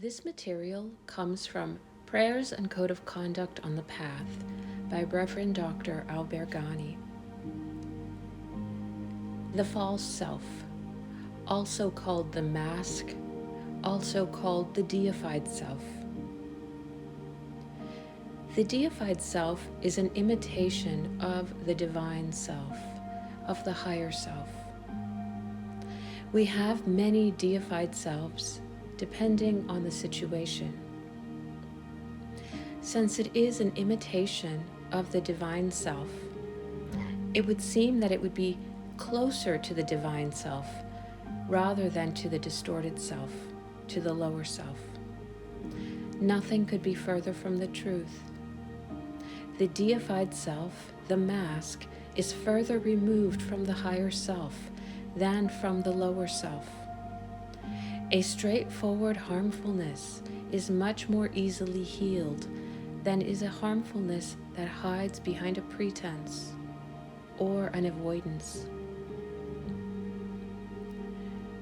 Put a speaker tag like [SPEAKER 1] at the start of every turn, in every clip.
[SPEAKER 1] This material comes from Prayers and Code of Conduct on the Path by Reverend Dr. Corrin Gani. The false self, also called the mask, also called the deified self. The deified self is an imitation of the divine self, of the higher self. We have many deified selves, depending on the situation. Since it is an imitation of the divine self, it would seem that it would be closer to the divine self rather than to the distorted self, to the lower self. Nothing could be further from the truth. The deified self, the mask, is further removed from the higher self than from the lower self. A straightforward harmfulness is much more easily healed than is a harmfulness that hides behind a pretense or an avoidance.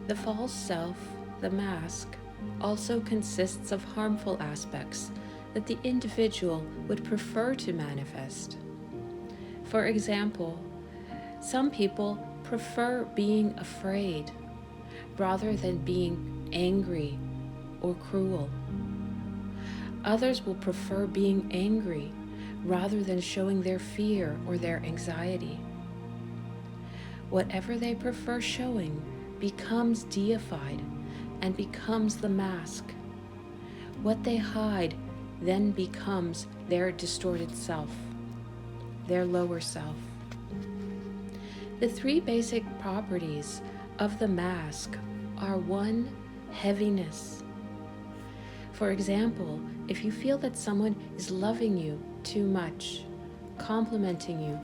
[SPEAKER 1] The false self, the mask, also consists of harmful aspects that the individual would prefer to manifest. For example, some people prefer being afraid rather than being angry or cruel. Others will prefer being angry rather than showing their fear or their anxiety. Whatever they prefer showing becomes deified and becomes the mask. What they hide then becomes their distorted self, their lower self. The three basic properties of the mask are: 1, heaviness. For example, if you feel that someone is loving you too much, complimenting you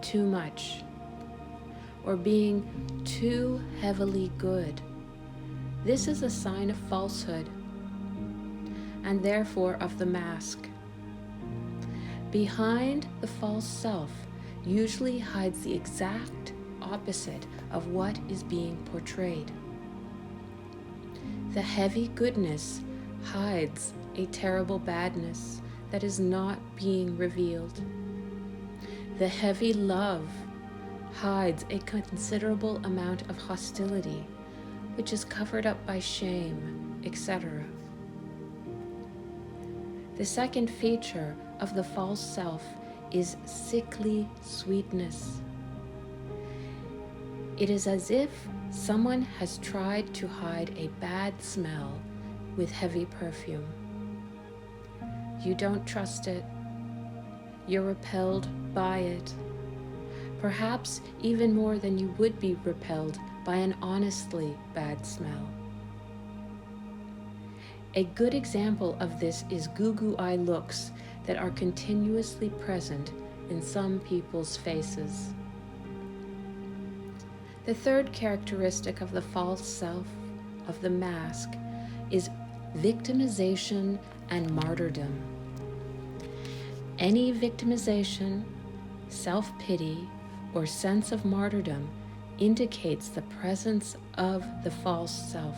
[SPEAKER 1] too much, or being too heavily good, this is a sign of falsehood and therefore of the mask. Behind the false self usually hides the exact opposite of what is being portrayed. The heavy goodness hides a terrible badness that is not being revealed. The heavy love hides a considerable amount of hostility, which is covered up by shame, etc. The second feature of the false self is sickly sweetness. It is as if someone has tried to hide a bad smell with heavy perfume. You don't trust it. You're repelled by it, perhaps even more than you would be repelled by an honestly bad smell. A good example of this is goo-goo-eye looks that are continuously present in some people's faces. The third characteristic of the false self, of the mask, is victimization and martyrdom. Any victimization, self-pity, or sense of martyrdom indicates the presence of the false self.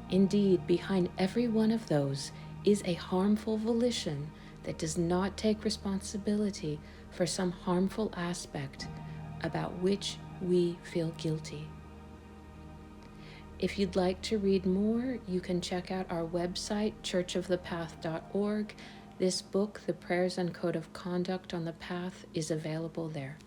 [SPEAKER 1] Indeed, behind every one of those is a harmful volition that does not take responsibility for some harmful aspect about which we feel guilty. If you'd like to read more, you can check out our website, churchofthepath.org. This book, The Prayers and Code of Conduct on the Path, is available there.